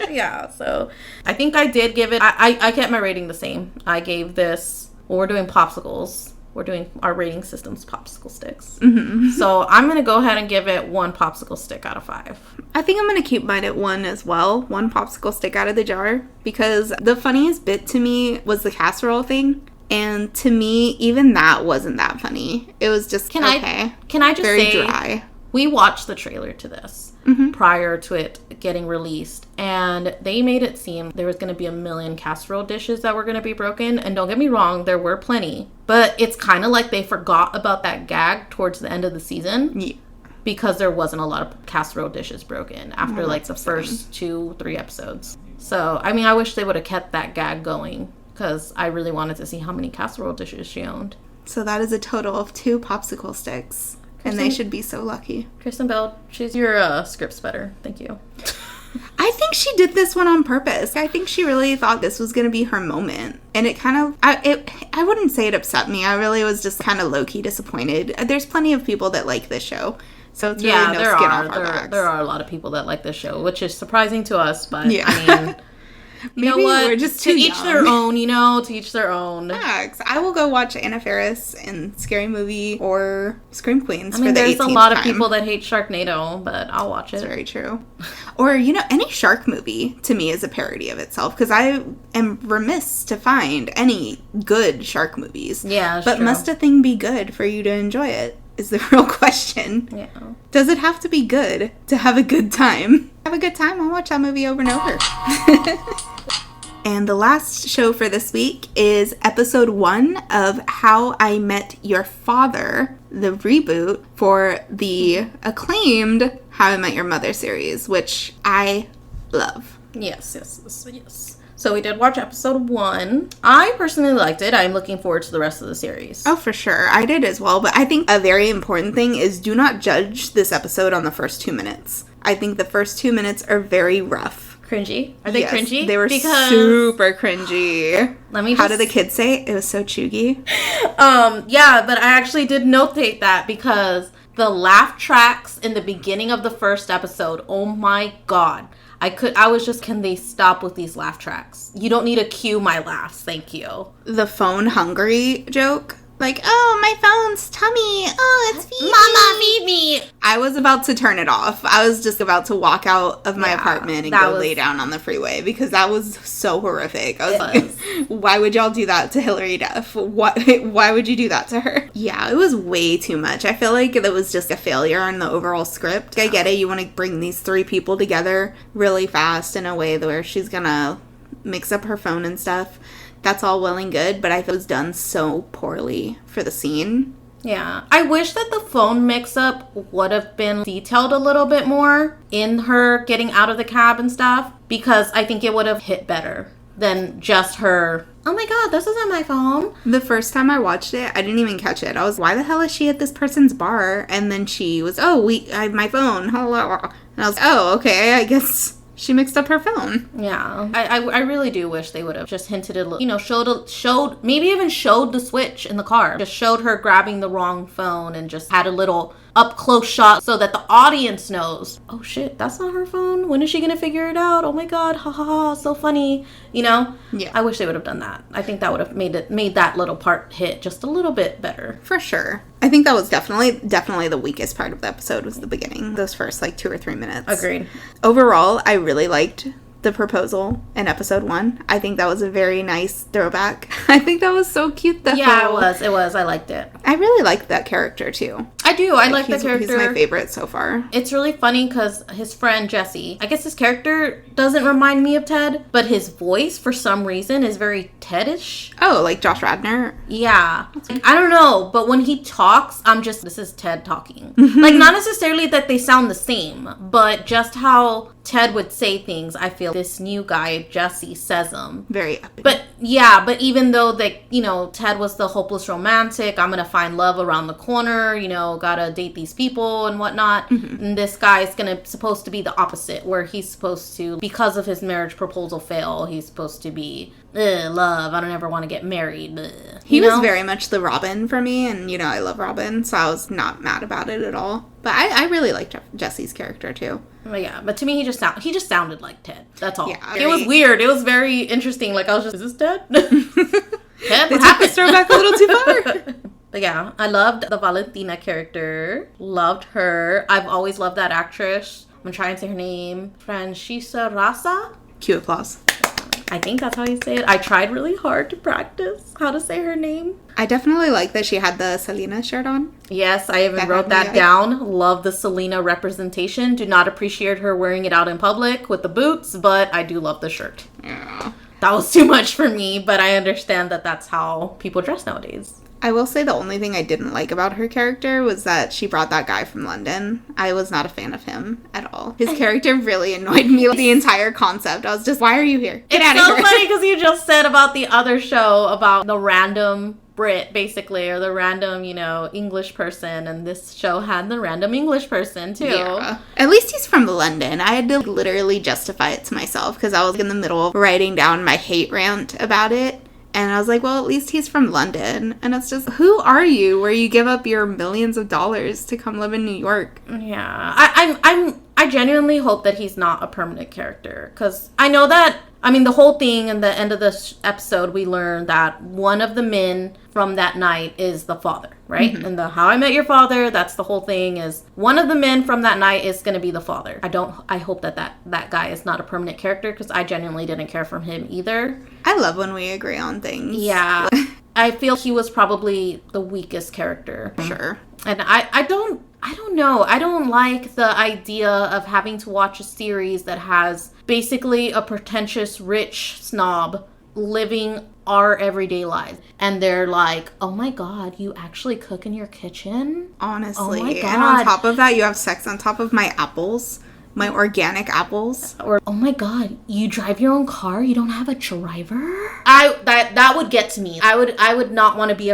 Yeah, so I think I did give it, I kept my rating the same. I gave this, well, we're doing popsicles. We're doing our rating systems popsicle sticks. Mm-hmm. So I'm going to go ahead and give it 1 popsicle stick out of 5. I think I'm going to keep mine at 1 as well. 1 popsicle stick out of the jar. Because the funniest bit to me was the casserole thing. And to me, even that wasn't that funny. It was just, Can I just very say, dry. We watched the trailer to this prior to it getting released, and they made it seem there was going to be a million casserole dishes that were going to be broken. And don't get me wrong, there were plenty, but it's kind of like they forgot about that gag towards the end of the season because there wasn't a lot of casserole dishes broken after like the first 2-3 episodes. So I mean, I wish they would have kept that gag going because I really wanted to see how many casserole dishes she owned. So that is a total of 2 popsicle sticks. And they should be so lucky. Kristen Bell, choose your scripts better. Thank you. I think she did this one on purpose. I think she really thought this was going to be her moment. And it kind of, I wouldn't say it upset me. I really was just kind of low-key disappointed. There's plenty of people that like this show. So it's really no skin off our backs. There are a lot of people that like this show, which is surprising to us. But, yeah. I mean... You know what? We're just too each their own, you know, to each their own. Facts. I will go watch Anna Faris in Scary Movie or Scream Queens for the 18th time. There's a lot of people that hate Sharknado, but I'll watch it. It's very true. Or, you know, any shark movie to me is a parody of itself because I am remiss to find any good shark movies. Yeah, but true. Must a thing be good for you to enjoy it? Is the real question. Yeah. Does it have to be good to have a good time? Have a good time, I'll watch that movie over and over. And the last show for this week is episode 1 of How I Met Your Father, the reboot for the acclaimed How I Met Your Mother series, which I love. Yes. So we did watch episode 1. I personally liked it. I'm looking forward to the rest of the series. Oh, for sure. I did as well. But I think a very important thing is do not judge this episode on the first 2 minutes. I think the first 2 minutes are very rough. Cringy? Are they cringy? They were super cringy. How did the kids say? It was so chuggy. Yeah, but I actually did notate that because the laugh tracks in the beginning of the first episode, oh my god. I was just, can they stop with these laugh tracks? You don't need to cue my laughs, thank you. The phone hungry joke. Like, oh, my phone's tummy. Oh, it's feed Mama, feed me. I was about to turn it off. I was just about to walk out of my apartment and go lay down on the freeway because that was so horrific. I was like, why would y'all do that to Hilary Duff? Why would you do that to her? Yeah, it was way too much. I feel like it was just a failure in the overall script. I get it. You want to bring these 3 people together really fast in a way where she's going to mix up her phone and stuff. That's all well and good, but I thought it was done so poorly for the scene. Yeah. I wish that the phone mix-up would have been detailed a little bit more in her getting out of the cab and stuff, because I think it would have hit better. than just her, oh my god, this isn't my phone. The first time I watched it, I didn't even catch it. I was, why the hell is she at this person's bar? And then she was, I have my phone. Hello. And I was, oh, okay, I guess she mixed up her phone. Yeah. I really do wish they would have just hinted a little, showed, maybe even showed the switch in the car. Just showed her grabbing the wrong phone and just had a little up close shot so that the audience knows, oh shit, that's not her phone. When is she gonna figure it out? Oh my god, ha ha ha, so funny. Yeah. I wish they would have done that. I think that would have made that little part hit just a little bit better. For sure. I think that was definitely the weakest part of the episode was the beginning. Those first 2 or 3 minutes. Agreed. Overall, I really liked the proposal in episode 1. I think that was a very nice throwback. I think that was so cute. It was. I liked it. I really liked that character too. I do. I like the character. He's my favorite so far. It's really funny because his friend Jesse, I guess his character doesn't remind me of Ted, but his voice for some reason is very Ted-ish. Oh, like Josh Radnor? Yeah. I don't know, but when he talks, this is Ted talking. Not necessarily that they sound the same, but just how Ted would say things, I feel this new guy, Jesse, says them. Very uppity. But even though Ted was the hopeless romantic, I'm gonna find love around the corner, gotta date these people and whatnot. Mm-hmm. And this guy's supposed to be the opposite, where he's supposed to, because of his marriage proposal fail, he's supposed to be, love, I don't ever want to get married. He was very much the Robin for me, and I love Robin, so I was not mad about it at all. But I really liked Jesse's character too. Yeah, but to me, he just sounded like Ted. That's all. Yeah, it was weird. It was very interesting. I was just, is this Ted? Ted, they took this throwback a little too far. But yeah, I loved the Valentina character. Loved her. I've always loved that actress. I'm gonna try and say her name. Francesca Rasa? Cue applause. I think that's how you say it. I tried really hard to practice how to say her name. I definitely like that she had the Selena shirt on. Yes, I even wrote that down. Love the Selena representation. Do not appreciate her wearing it out in public with the boots, but I do love the shirt. Yeah. That was too much for me, but I understand that that's how people dress nowadays. I will say the only thing I didn't like about her character was that she brought that guy from London. I was not a fan of him at all. His character really annoyed me with the entire concept. I was just, why are you here? Get out of here. It's so funny because you just said about the other show about the random Brit, basically, or the random, English person, and this show had the random English person, too. Yeah. At least he's from London. I had to literally justify it to myself because I was in the middle of writing down my hate rant about it. And I was like, well, at least he's from London. And it's just, who are you where you give up your millions of dollars to come live in New York? Yeah. I genuinely hope that he's not a permanent character. Because I know that, the whole thing in the end of this episode, we learned that one of the men from that night is the father, right? Mm-hmm. And the How I Met Your Father, that's the whole thing, is one of the men from that night is going to be the father. I hope that guy is not a permanent character because I genuinely didn't care for him either. I love when we agree on things. Yeah. I feel he was probably the weakest character. Sure. And I don't know. I don't like the idea of having to watch a series that has basically a pretentious rich snob living our everyday lives. And they're like, oh my god, you actually cook in your kitchen? Honestly. Oh my god. And on top of that, you have sex on top of my apples. My organic apples. Or, oh my god, you drive your own car? You don't have a driver? That would get to me. I would not want to be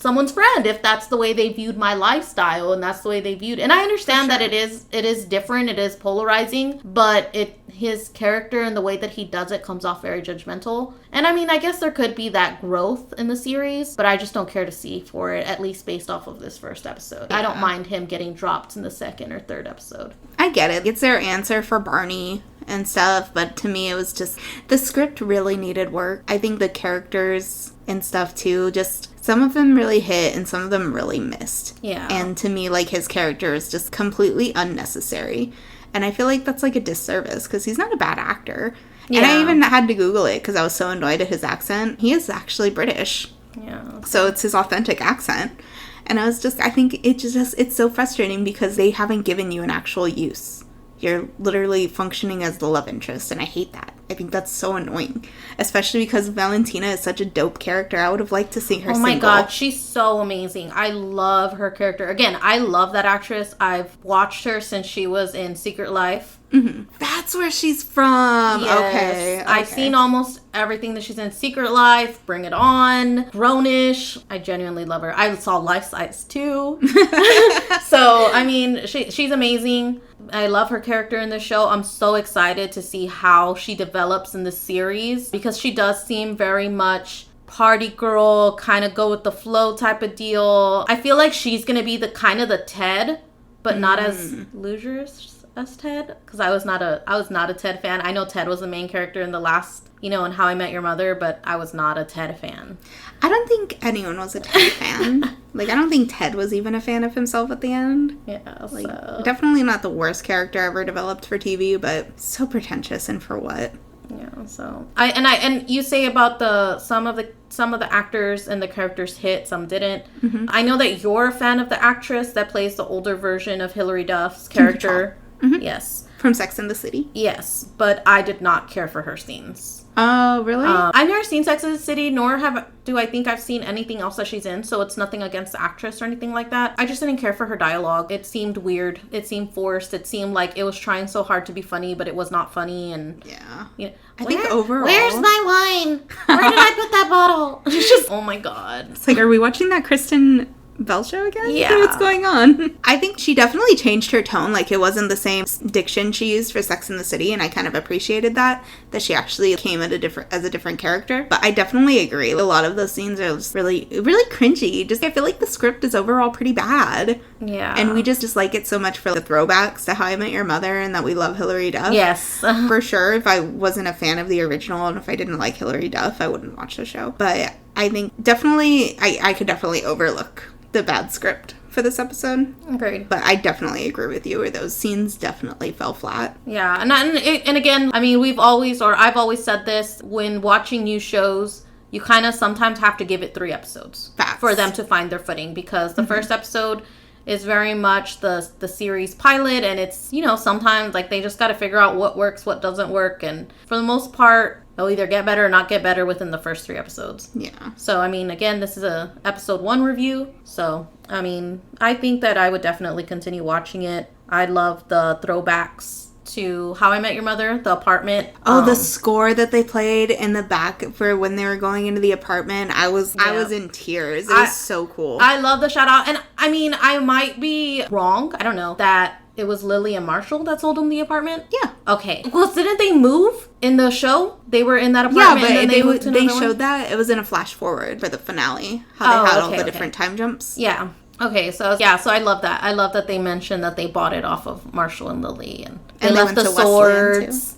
someone's friend if that's the way they viewed my lifestyle and that's the way they viewed. And I understand that it is different, it is polarizing, but his character and the way that he does it comes off very judgmental. And I guess there could be that growth in the series, but I just don't care to see for it, at least based off of this first episode. Yeah. I don't mind him getting dropped in the second or third episode. I get it. It's their answer for Barney and stuff, but to me it was just, the script really needed work. I think the characters and stuff too, just some of them really hit and some of them really missed. Yeah. And to me, his character is just completely unnecessary. And I feel like that's a disservice because he's not a bad actor. Yeah. And I even had to Google it because I was so annoyed at his accent. He is actually British. Yeah. So it's his authentic accent. And I think it's so frustrating because they haven't given you an actual use. You're literally functioning as the love interest, and I hate that. I think that's so annoying. Especially because Valentina is such a dope character. I would have liked to see her Oh my single. god, she's so amazing. I love her character. Again, I love that actress. I've watched her since she was in Secret Life. Mm-hmm. That's where she's from. Yes. Okay. I've seen almost everything that she's in. Secret Life, Bring It On, Grownish. I genuinely love her. I saw Life Size too. So, I mean, she's amazing. I love her character in the show. I'm so excited to see how she develops in the series because she does seem very much party girl, kind of go with the flow type of deal. I feel like she's going to be the kind of the Ted, but not as losers as Ted, because I was not a Ted fan. I know Ted was the main character in the last, in How I Met Your Mother, but I was not a Ted fan. I don't think anyone was a Ted fan. I don't think Ted was even a fan of himself at the end. Yeah, definitely not the worst character ever developed for TV, but so pretentious and for what? Yeah, so and you say about some of the actors and the characters hit, some didn't. Mm-hmm. I know that you're a fan of the actress that plays the older version of Hilary Duff's character. Mm-hmm. Yes. From Sex and the City? Yes, but I did not care for her scenes. Oh, really? I've never seen Sex and the City, nor do I think I've seen anything else that she's in, so it's nothing against the actress or anything like that. I just didn't care for her dialogue. It seemed weird. It seemed forced. It seemed like it was trying so hard to be funny, but it was not funny. And yeah. I think overall... Where's my wine? Where did I put that bottle? It's just... Oh my god. It's are we watching that Kristen Bell show again? Yeah. What's going on? I think she definitely changed her tone. It wasn't the same diction she used for Sex and the City, and I kind of appreciated that she actually came as a different character. But I definitely agree. A lot of those scenes are really, really cringy. I feel like the script is overall pretty bad. Yeah. And we just dislike it so much for the throwbacks to How I Met Your Mother and that we love Hilary Duff. Yes. For sure, if I wasn't a fan of the original and if I didn't like Hilary Duff, I wouldn't watch the show. But I think definitely, I could definitely overlook the bad script for this episode. Agreed. But I definitely agree with you where those scenes definitely fell flat. Yeah, and again, I mean, I've always said this, when watching new shows, you kind of sometimes have to give it 3 episodes. Facts. For them to find their footing, because the first episode is very much the series pilot, and it's, sometimes they just got to figure out what works, what doesn't work, and for the most part, they'll either get better or not get better within the first 3 episodes. Yeah. So, I mean, again, this is a episode 1 review. So, I mean, I think that I would definitely continue watching it. I love the throwbacks to How I Met Your Mother, the apartment. Oh, the score that they played in the back for when they were going into the apartment. I was in tears. It was so cool. I love the shout out. And I mean, I might be wrong. I don't know. That it was Lily and Marshall that sold them the apartment? Yeah. Okay. Well, didn't they move in the show? They were in that apartment. Yeah, but and they showed that. It was in a flash forward for the finale. How they had all the different time jumps. Yeah. Okay, so I love that. I love that they mentioned that they bought it off of Marshall and Lily, and they left the swords.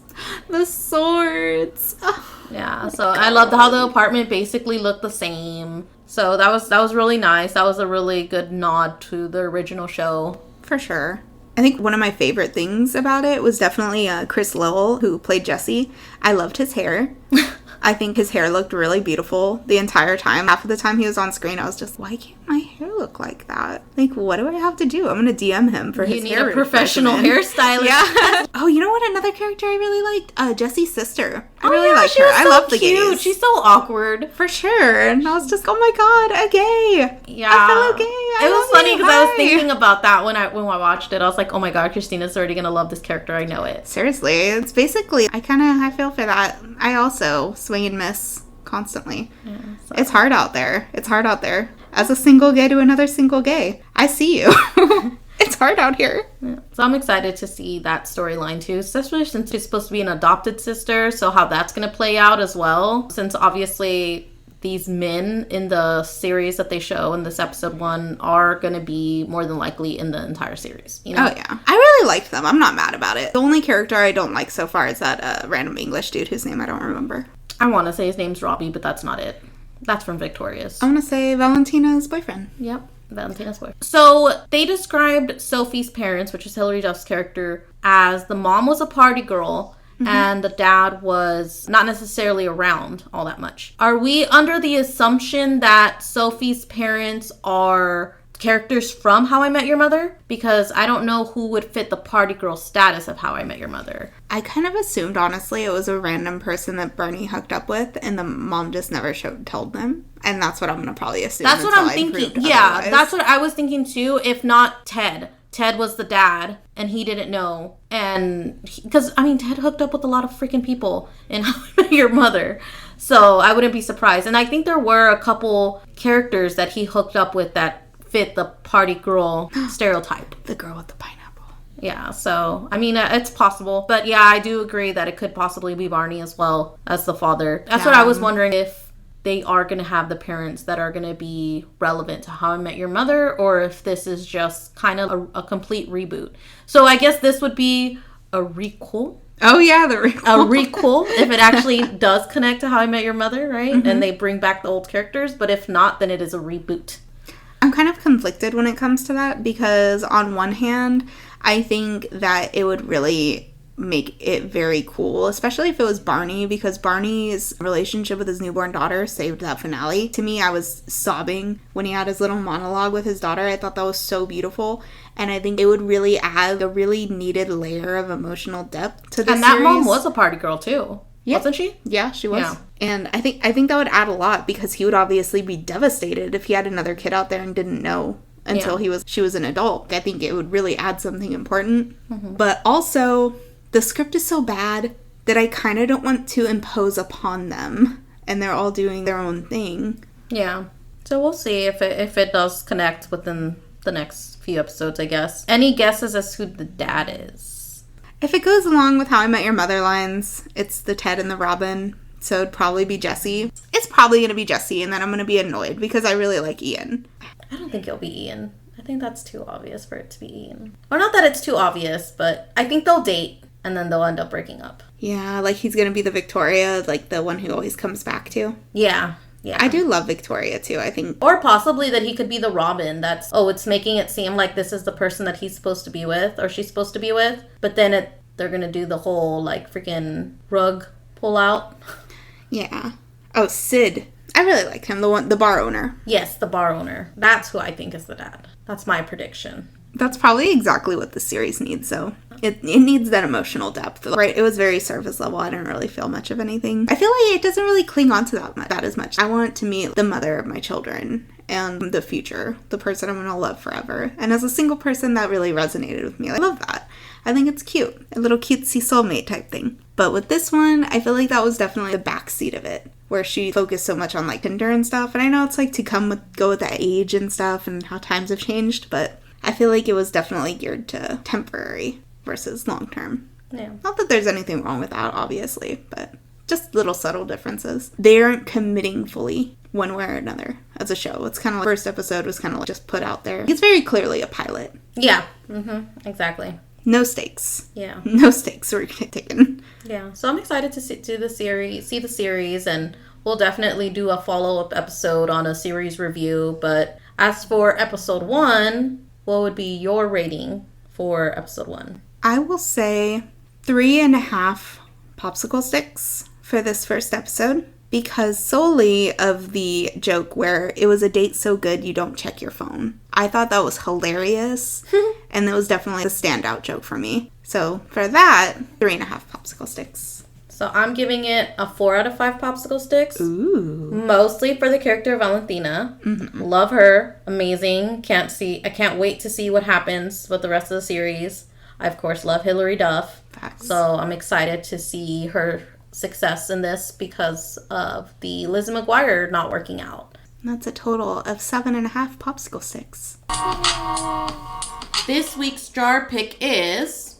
The swords. Oh, yeah, so I loved how the apartment basically looked the same. So that was really nice. That was a really good nod to the original show. For sure. I think one of my favorite things about it was definitely Chris Lowell, who played Jesse. I loved his hair. I think his hair looked really beautiful the entire time. Half of the time he was on screen, I was just, why can't my hair look like that? What do I have to do? I'm going to DM him for his hair. You need a professional hairstylist. Yeah. Oh, you know what? Another character I really liked? Jesse's sister. I really liked her. I love the gays. She's so awkward. For sure. And I was just, oh my god, a gay. Yeah. A fellow gay. It was funny because I was thinking about that when I watched it. I was like, oh my god, Christina's already going to love this character. I know it. Seriously. It's basically, I feel for that. I also swing and miss constantly. Yeah, so. It's hard out there. As a single gay to another single gay. I see you. It's hard out here. Yeah. So I'm excited to see that storyline too, especially since she's supposed to be an adopted sister, so how that's going to play out as well. Since obviously these men in the series that they show in this episode 1 are going to be more than likely in the entire series. Oh yeah. I really liked them. I'm not mad about it. The only character I don't like so far is that random English dude whose name I don't remember. I want to say his name's Robbie, but that's not it. That's from Victorious. I want to say Valentina's boyfriend. Yep. Valentina's boyfriend. So they described Sophie's parents, which is Hilary Duff's character, as the mom was a party girl and the dad was not necessarily around all that much. Are we under the assumption that Sophie's parents are characters from How I Met Your Mother, because I don't know who would fit the party girl status of How I Met Your Mother. I kind of assumed, honestly, it was a random person that Barney hooked up with, and the mom just never told them. And that's what I'm going to probably assume. That's what I'm thinking. Yeah, otherwise. That's what I was thinking too, if not Ted. Ted was the dad, and he didn't know. And, because, I mean, Ted hooked up with a lot of freaking people in How I Met Your Mother. So, I wouldn't be surprised. And I think there were a couple characters that he hooked up with that fit the party girl stereotype. The girl with the pineapple. Yeah, so, I mean, it's possible. But, yeah, I do agree that it could possibly be Barney as well as the father. That's what I was wondering, if they are going to have the parents that are going to be relevant to How I Met Your Mother, or if this is just kind of a complete reboot. So I guess this would be a requel. Oh, yeah, the requel. A requel, if it actually does connect to How I Met Your Mother, right? Mm-hmm. And they bring back the old characters. But if not, then it is a reboot. I'm kind of conflicted when it comes to that, because on one hand, I think that it would really make it very cool, especially if it was Barney, because Barney's relationship with his newborn daughter saved that finale. To me, I was sobbing when he had his little monologue with his daughter. I thought that was so beautiful, and I think it would really add a really needed layer of emotional depth to the series. And that mom was a party girl too, wasn't she? Yeah, she was. Yeah. And I think that would add a lot, because he would obviously be devastated if he had another kid out there and didn't know until she was an adult. I think it would really add something important. Mm-hmm. But also, the script is so bad that I kind of don't want to impose upon them, and they're all doing their own thing. Yeah. So we'll see if it does connect within the next few episodes, I guess. Any guesses as to who the dad is? If it goes along with How I Met Your Mother lines, it's the Ted and the Robin, so it'd probably be Jesse. It's probably going to be Jesse, and then I'm going to be annoyed because I really like Ian. I don't think it'll be Ian. I think that's too obvious for it to be Ian. Or not that it's too obvious, but I think they'll date. And then they'll end up breaking up. Yeah, like he's going to be the Victoria, like the one who always comes back to. Yeah. I do love Victoria, too, I think. Or possibly that he could be the Robin it's making it seem like this is the person that he's supposed to be with, or she's supposed to be with. But then they're going to do the whole, like, freaking rug pull out. Yeah. Oh, Sid. I really like him, the bar owner. Yes, the bar owner. That's who I think is the dad. That's my prediction. That's probably exactly what the series needs, so it needs that emotional depth. Right, it was very surface level. I didn't really feel much of anything. I feel like it doesn't really cling on to that as much. I want to meet the mother of my children and the future, the person I'm going to love forever. And as a single person, that really resonated with me. I love that. I think it's cute. A little cutesy soulmate type thing. But with this one, I feel like that was definitely the backseat of it, where she focused so much on like Tinder and stuff. And I know it's like to go with that age and stuff and how times have changed, but I feel like it was definitely geared to temporary versus long-term. Yeah. Not that there's anything wrong with that, obviously, but just little subtle differences. They aren't committing fully one way or another as a show. It's kind of like the first episode was kind of like just put out there. It's very clearly a pilot. Yeah. Mm-hmm. Exactly. No stakes. Yeah. No stakes were taken. Yeah. So I'm excited to see the series, and we'll definitely do a follow-up episode on a series review. But as for episode 1... what would be your rating for episode 1? I will say 3.5 popsicle sticks for this first episode, because solely of the joke where it was a date so good you don't check your phone. I thought that was hilarious, and that was definitely the standout joke for me. So for that, 3.5 popsicle sticks. So I'm giving it a 4 out of 5 popsicle sticks. Ooh. Mostly for the character of Valentina. Mm-hmm. Love her. Amazing. I can't wait to see what happens with the rest of the series. I, of course, love Hilary Duff. Facts. So I'm excited to see her success in this because of the Lizzie McGuire not working out. That's a total of 7.5 popsicle sticks. This week's jar pick is...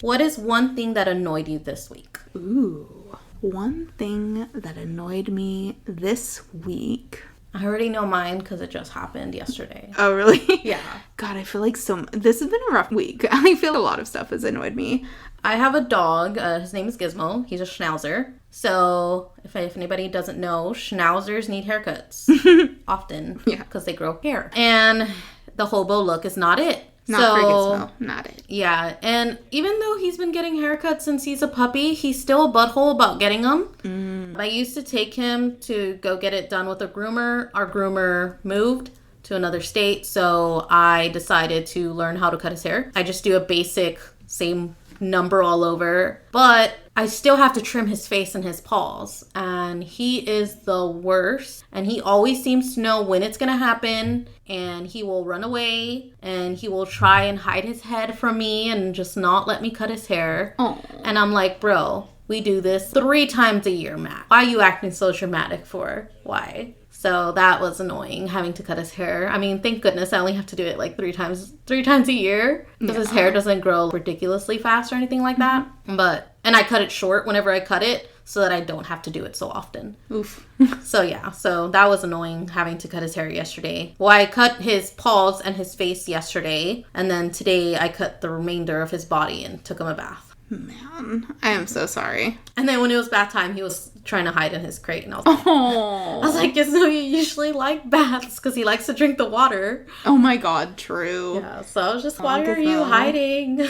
what is one thing that annoyed you this week? Ooh, one thing that annoyed me this week. I already know mine because it just happened yesterday. Oh, really? Yeah. God, I feel like this has been a rough week. I feel a lot of stuff has annoyed me. I have a dog. His name is Gizmo. He's a Schnauzer. So, if anybody doesn't know, Schnauzers need haircuts. Often. Yeah. Because they grow hair. And the hobo look is not it. Not for Gizmo. Not it. Yeah. And even though he's been getting haircuts since he's a puppy, he's still a butthole about getting them. I used to take him to go get it done with a groomer. Our groomer moved to another state, so I decided to learn how to cut his hair. I just do a basic same number all over, but I still have to trim his face and his paws, and he is the worst, and he always seems to know when it's gonna happen, and he will run away, and he will try and hide his head from me and just not let me cut his hair. Aww. And I'm like, bro, we do this 3 times a year, Matt. Why are you acting so dramatic for? Why? So that was annoying, having to cut his hair. I mean, thank goodness I only have to do it like 3 times a year, because his hair doesn't grow ridiculously fast or anything like that. And I cut it short whenever I cut it, so that I don't have to do it so often. Oof. So that was annoying, having to cut his hair yesterday. Well, I cut his paws and his face yesterday, and then today I cut the remainder of his body and took him a bath. Man, I am so sorry. And then when it was bath time, he was trying to hide in his crate, and I was like, yes, no, you usually like baths, because he likes to drink the water. Oh my god, true. Yeah, so I was just, why are you hiding?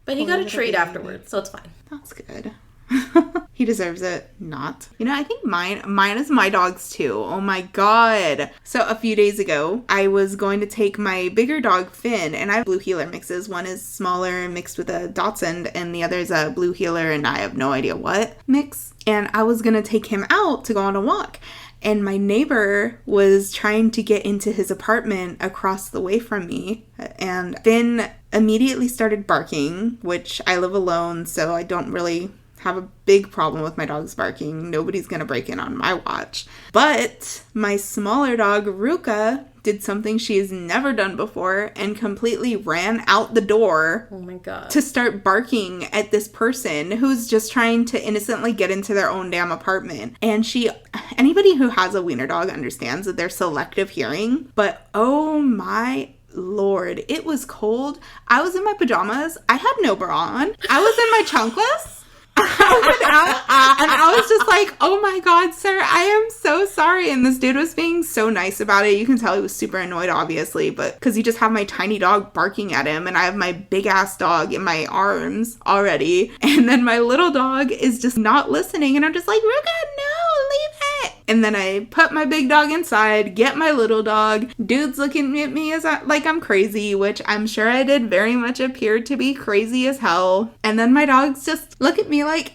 But he got a treat afterwards, so it's fine. That's good. He deserves it. Not. You know, I think mine is my dog's too. Oh my god. So a few days ago, I was going to take my bigger dog, Finn, and I have blue heeler mixes. One is smaller mixed with a Dachshund, and the other is a blue heeler and I have no idea what mix. And I was going to take him out to go on a walk. And my neighbor was trying to get into his apartment across the way from me. And Finn immediately started barking, which I live alone, so I don't really have a big problem with my dogs barking. Nobody's gonna break in on my watch. But my smaller dog, Ruka, did something she has never done before and completely ran out the door. Oh my god. To start barking at this person who's just trying to innocently get into their own damn apartment. And anybody who has a wiener dog understands that they're selective hearing, but oh my Lord, it was cold. I was in my pajamas. I had no bra on. I was in my chunkless. I went out and I was just like, oh my god, sir, I am so sorry. And this dude was being so nice about it. You can tell he was super annoyed, obviously, but because you just have my tiny dog barking at him and I have my big ass dog in my arms already, and then my little dog is just not listening, and I'm just like, Ruka, no, leave it. And then I put my big dog inside, get my little dog. Dude's looking at me like I'm crazy, which I'm sure I did very much appear to be crazy as hell. And then my dogs just look at me like,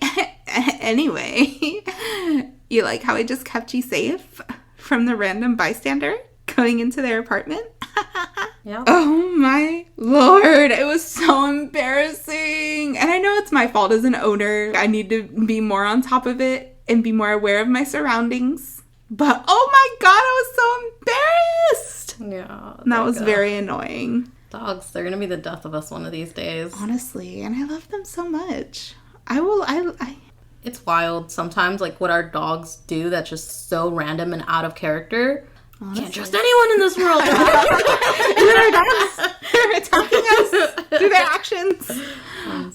anyway, you like how I just kept you safe from the random bystander going into their apartment? Yeah. Oh my Lord, it was so embarrassing. And I know it's my fault as an owner. I need to be more on top of it and be more aware of my surroundings. But oh my god, I was so embarrassed. Yeah. And that was very annoying. Dogs, they're gonna be the death of us one of these days. Honestly, and I love them so much. It's wild sometimes, like, what our dogs do that's just so random and out of character. Honestly. Can't trust anyone in this world. They're attacking us through their actions.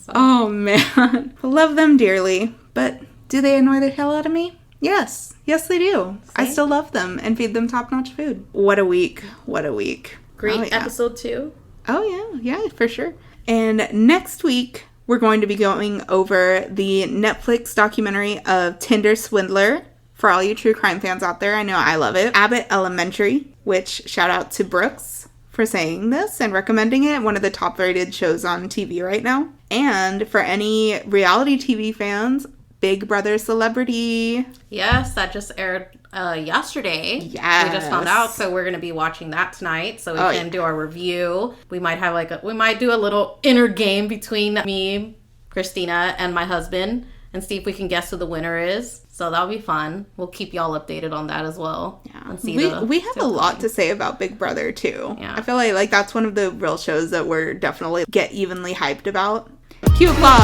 Oh man. I love them dearly, but do they annoy the hell out of me? Yes. Yes, they do. Same. I still love them and feed them top-notch food. What a week. What a week. Great episode 2. Oh, yeah, for sure. And next week, we're going to be going over the Netflix documentary of Tinder Swindler. For all you true crime fans out there, I know I love it. Abbott Elementary, which shout out to Brooks for saying this and recommending it. One of the top rated shows on TV right now. And for any reality TV fans, Big Brother Celebrity. Yes, that just aired yesterday. Yes. We just found out, so we're going to be watching that tonight so we can do our review. We might have we might do a little inner game between me, Christina, and my husband and see if we can guess who the winner is. So that'll be fun. We'll keep y'all updated on that as well. Yeah. And see we have a lot to say about Big Brother too. Yeah. I feel like that's one of the real shows that we're definitely get evenly hyped about. Cue applause.